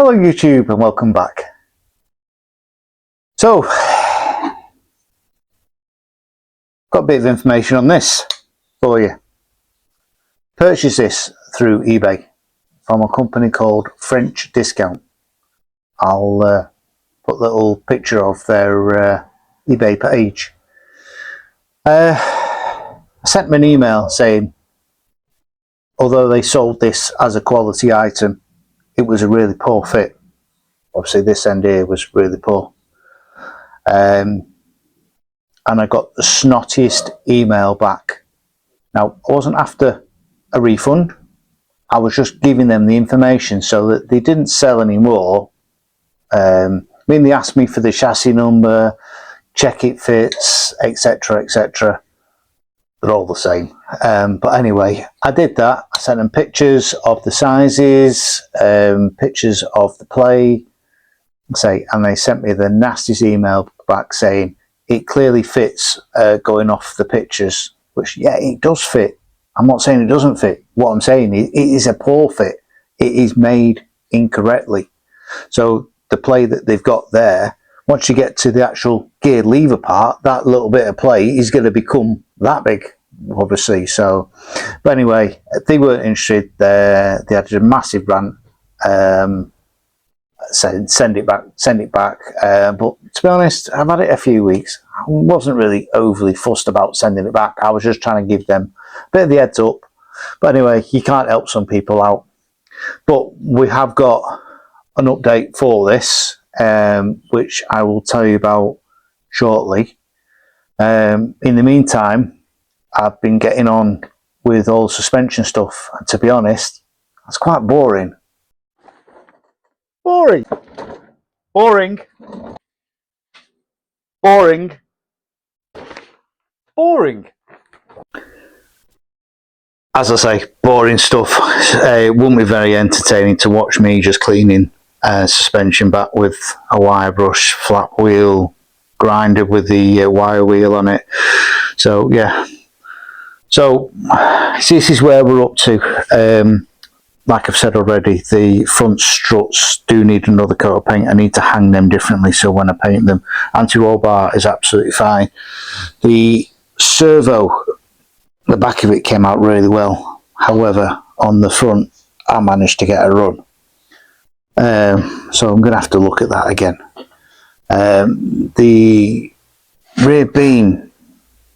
Hello YouTube and welcome back. So, got a bit of information on this for you. Purchased this through eBay from a company called French Discount. I'll put a little picture of their eBay page. I sent them an email saying, although they sold this as a quality item, it was a really poor fit. Obviously this end here was really poor. And I got the snottiest email back. Now, I wasn't after a refund. I was just giving them the information so that they didn't sell any more. They asked me for the chassis number, check it fits, etc, etc. They're all the same. But anyway, I did that. I sent them pictures of the sizes, pictures of the play, and they sent me the nastiest email back saying it clearly fits going off the pictures, which, yeah, it does fit. I'm not saying it doesn't fit. What I'm saying is it is a poor fit. It is made incorrectly. So the play that they've got there, once you get to the actual geared lever part, that little bit of play is going to become that big, obviously. So, but anyway, they weren't interested. They had a massive rant. Said send it back. But to be honest, I've had it a few weeks. I wasn't really overly fussed about sending it back. I was just trying to give them a bit of the heads up. But anyway, you can't help some people out. But we have got an update for this, which I will tell you about shortly. In the meantime, I've been getting on with all the suspension stuff, and to be honest, that's quite boring. Boring. As I say, boring stuff. It wouldn't be very entertaining to watch me just cleaning suspension back with a wire brush, flat wheel, grinder with the wire wheel on it. So yeah. So this is where we're up to. Like I've said already, the front struts do need another coat of paint. I need to hang them differently, so when I paint them, anti-roll bar is absolutely fine. The servo, the back of it came out really well. However, on the front, I managed to get a run. So I'm going to have to look at that again. The rear beam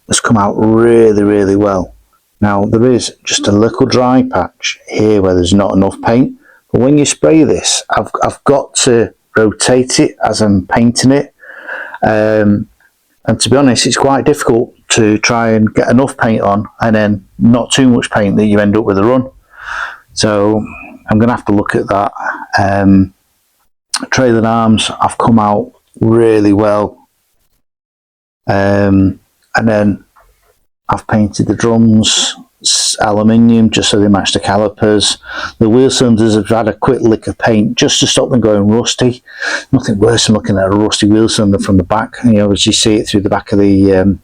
has come out really, really well. Now, there is just a little dry patch here where there's not enough paint, but when you spray this, I've got to rotate it as I'm painting it, and to be honest, it's quite difficult to try and get enough paint on and then not too much paint that you end up with a run. So I'm going to have to look at that. Trailer arms have come out really well, and then I've painted the drums aluminium just so they match the calipers. The wheel cylinders have had a quick lick of paint just to stop them going rusty. Nothing worse than looking at a rusty wheel cylinder from the back. You know, as you see it through the back of the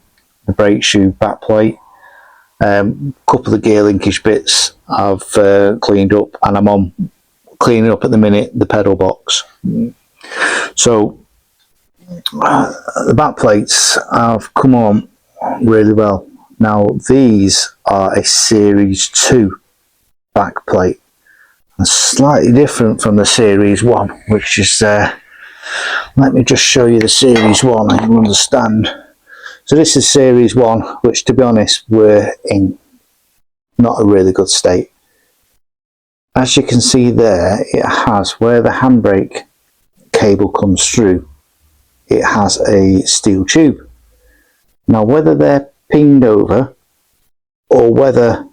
brake shoe back plate. Couple of gear linkage bits I've cleaned up, and I'm on cleaning up at the minute the pedal box. So the back plates have come on really well. Now, these are a Series 2 back plate, and slightly different from the Series 1, which is, let me just show you the Series 1 and you'll understand. So this is Series 1, which, to be honest, were in not a really good state. As you can see there, it has, where the handbrake cable comes through, it has a steel tube. Now, whether they're pinged over or whether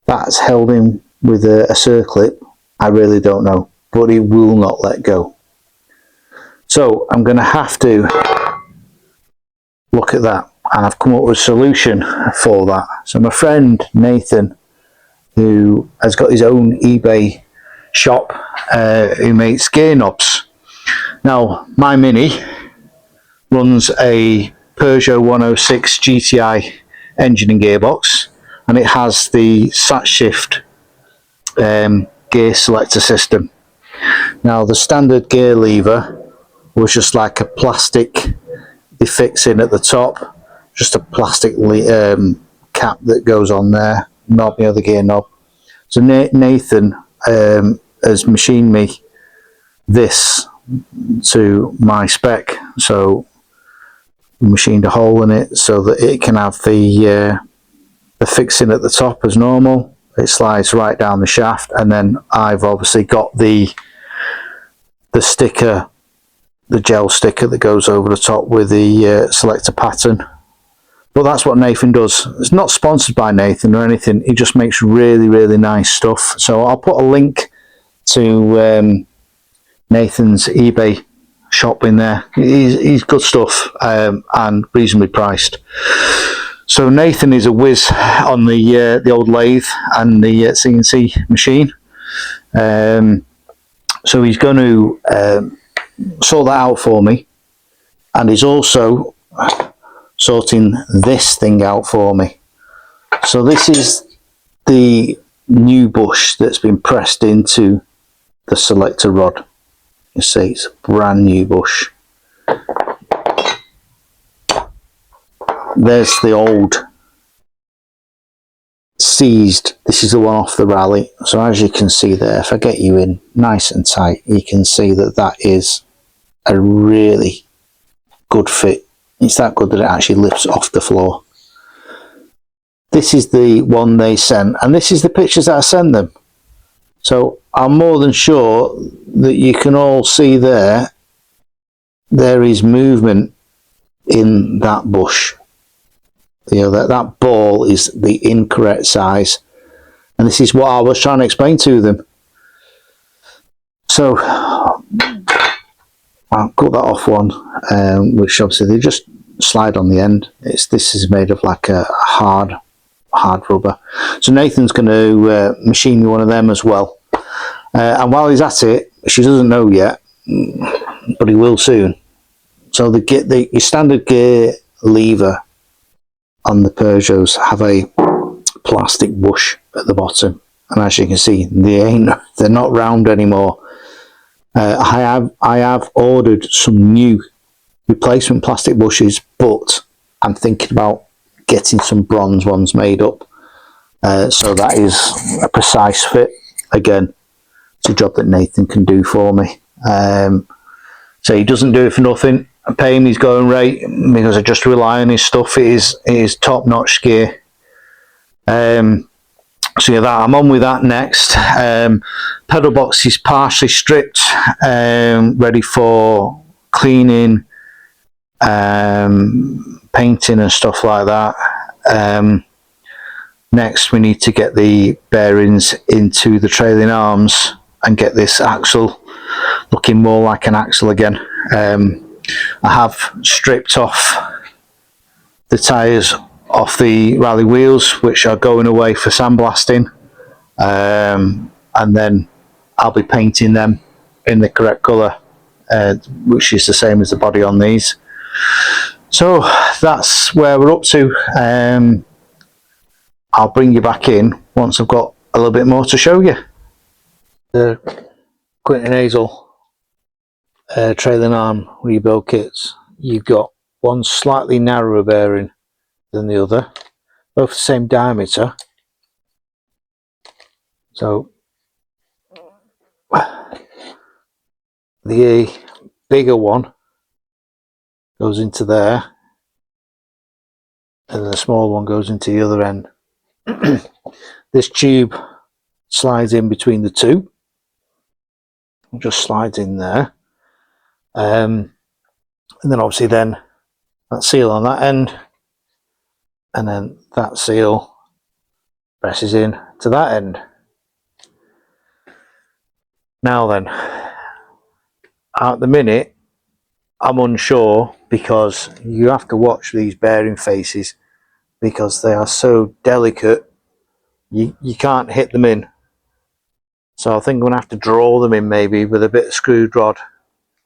that's held in with a circlip, I really don't know, but it will not let go. So I'm going to have to look at that, and I've come up with a solution for that. So my friend Nathan, who has got his own eBay shop, who makes gear knobs. Now, my Mini runs a Peugeot 106 GTI engine and gearbox, and it has the sat shift gear selector system. Now the standard gear lever was just like a plastic they fix in at the top, just a plastic cap that goes on there, knob, the other gear knob. So Nathan has machined me this to my spec, so machined a hole in it so that it can have the fixing at the top as normal. It slides right down the shaft, and then I've obviously got the sticker, the gel sticker that goes over the top with the selector pattern. But that's what Nathan does. It's not sponsored by Nathan or anything. He just makes really nice stuff. So I'll put a link to Nathan's eBay shop in there. He's good stuff and reasonably priced. So Nathan is a whiz on the old lathe and the CNC machine. So he's going to sort that out for me, and he's also sorting this thing out for me. So this is the new bush that's been pressed into the selector rod. You see, it's a brand new bush. There's the old seized. This is the one off the Rallye. So as you can see there, if I get you in nice and tight, you can see that that is a really good fit. It's that good that it actually lifts off the floor. This is the one they sent, and this is the pictures that I sent them. So I'm more than sure that you can all see there is movement in that bush. You know, that ball is the incorrect size, and this is what I was trying to explain to them. So I'll cut that off one, which obviously they just slide on the end. This is made of like a hard rubber. So Nathan's going to machine me one of them as well. And while he's at it, she doesn't know yet, but he will soon. So the standard gear lever on the Peugeots have a plastic bush at the bottom, and as you can see, they're not round anymore. I have ordered some new replacement plastic bushes, but I'm thinking about getting some bronze ones made up. So that is a precise fit. Again, it's a job that Nathan can do for me. So he doesn't do it for nothing. I pay him his going rate because I just rely on his stuff. It is top-notch gear. So yeah, I'm on with that next. Pedal box is partially stripped, ready for cleaning, painting and stuff like that. Next we need to get the bearings into the trailing arms and get this axle looking more like an axle again. I have stripped off the tyres off the Rallye wheels, which are going away for sandblasting, and then I'll be painting them in the correct colour, which is the same as the body on these. So that's where we're up to. I'll bring you back in once I've got a little bit more to show you. The Quinton Hazel trailing arm rebuild kits, you've got one slightly narrower bearing than the other, both the same diameter. So the bigger one goes into there, and the small one goes into the other end. This tube slides in between the two, just slides in there, and then obviously then that seal on that end, and then that seal presses in to that end. Now then, at the minute I'm unsure, because you have to watch these bearing faces because they are so delicate. You can't hit them in, so I think I'm going to have to draw them in maybe with a bit of screwed rod.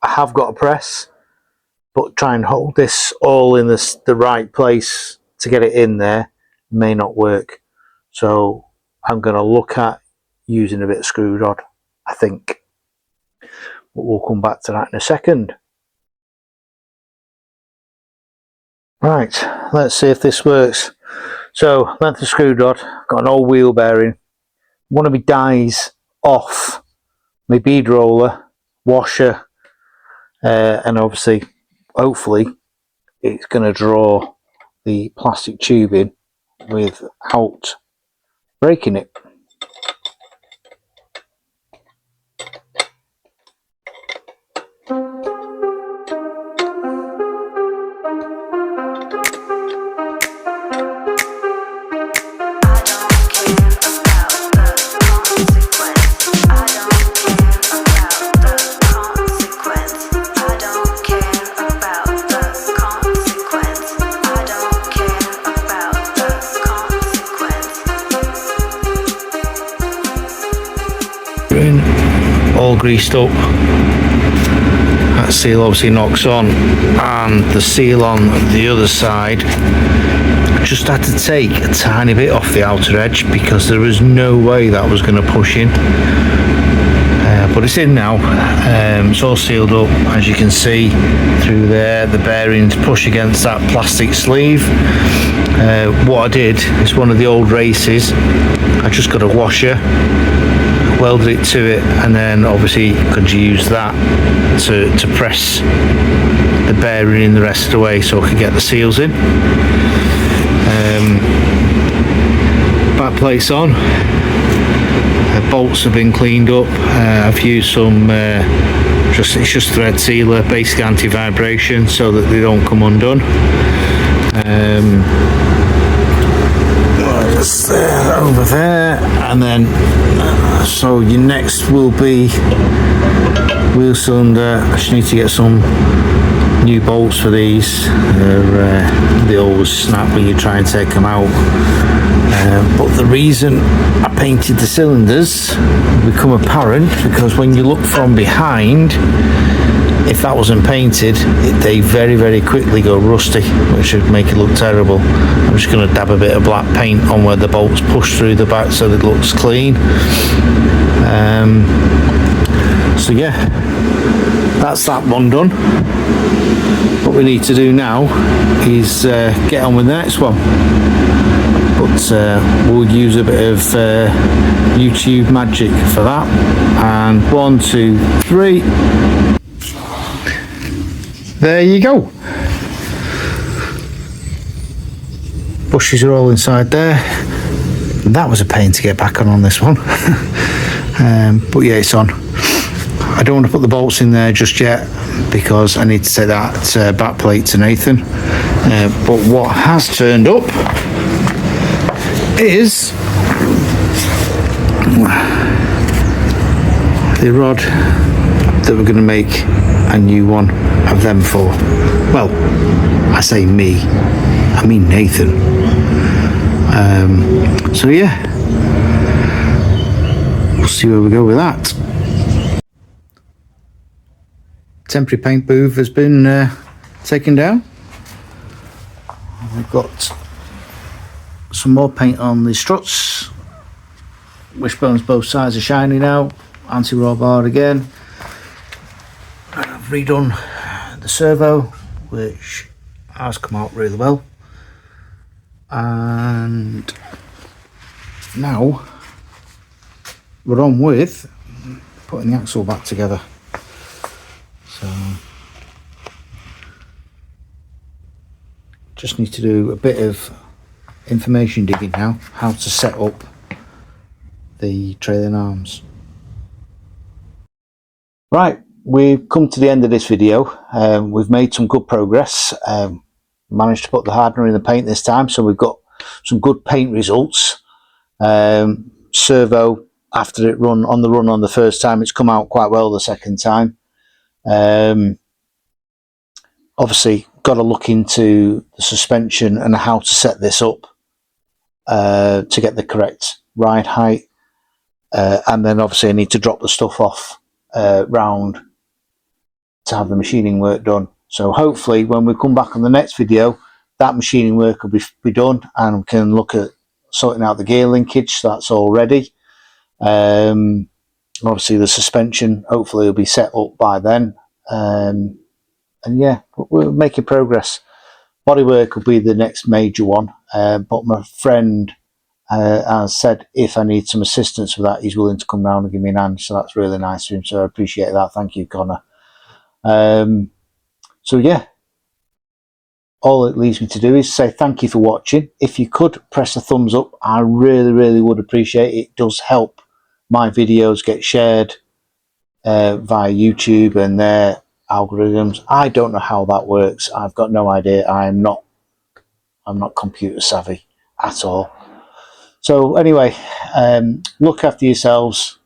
I have got a press, but try and hold this all in the right place to get it in there may not work. So I'm going to look at using a bit of screw rod, I think. but we'll come back to that in a second. Right, let's see if this works. So, length of screw rod, got an old wheel bearing. One of my dies off my bead roller, washer, and obviously, hopefully, it's going to draw the plastic tubing without breaking it. All greased up. That seal obviously knocks on, and the seal on the other side just had to take a tiny bit off the outer edge because there was no way that was going to push in. But it's in now. It's all sealed up, as you can see through there. The bearings push against that plastic sleeve. What I did is one of the old races, I just got a washer, welded it to it, and then obviously could use that to press the bearing in the rest of the way so I could get the seals in. Back plates on. Bolts have been cleaned up. I've used some it's just thread sealer, basically anti-vibration, so that they don't come undone. Just over there, and then so your next will be wheel cylinder. I just need to get some new bolts for these. They always snap when you try and take them out. But the reason I painted the cylinders will become apparent because when you look from behind, if that wasn't painted, they very quickly go rusty, which would make it look terrible. I'm just going to dab a bit of black paint on where the bolts push through the back so that it looks clean. So yeah, that's that one done. What we need to do now is get on with the next one. But we'll use a bit of YouTube magic for that. And 1, 2, 3. There you go. Bushes are all inside there. That was a pain to get back on this one. But yeah, it's on. I don't want to put the bolts in there just yet because I need to take that back plate to Nathan. But what has turned up is the rod that we're going to make a new one of them for. Well, I say me, I mean Nathan. So yeah, we'll see where we go with that. Temporary paint booth has been taken down. We've got some more paint on the struts. Wishbones both sides are shiny now. Anti-roll bar again. I've redone the servo, which has come out really well. And now we're on with putting the axle back together. So just need to do a bit of information digging now, how to set up the trailing arms. Right, we've come to the end of this video. We've made some good progress. Managed to put the hardener in the paint this time, so we've got some good paint results. Servo, after it run on the first time, it's come out quite well the second time. Obviously got to look into the suspension and how to set this up to get the correct ride height, and then obviously I need to drop the stuff off round to have the machining work done. So hopefully when we come back on the next video, that machining work will be done, and we can look at sorting out the gear linkage. So that's all ready. Obviously the suspension hopefully will be set up by then, and yeah, we're making progress. Bodywork will be the next major one, but my friend has said if I need some assistance with that, he's willing to come round and give me an hand, so that's really nice of him, so I appreciate that. Thank you, Connor. So yeah, all it leaves me to do is say thank you for watching. If you could press a thumbs up, I really would appreciate it. It does help my videos get shared via YouTube and their algorithms. I don't know how that works. I've got no idea. I'm not computer savvy at all. So anyway, look after yourselves.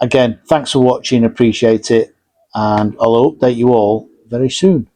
Again, thanks for watching, appreciate it, and I'll update you all very soon.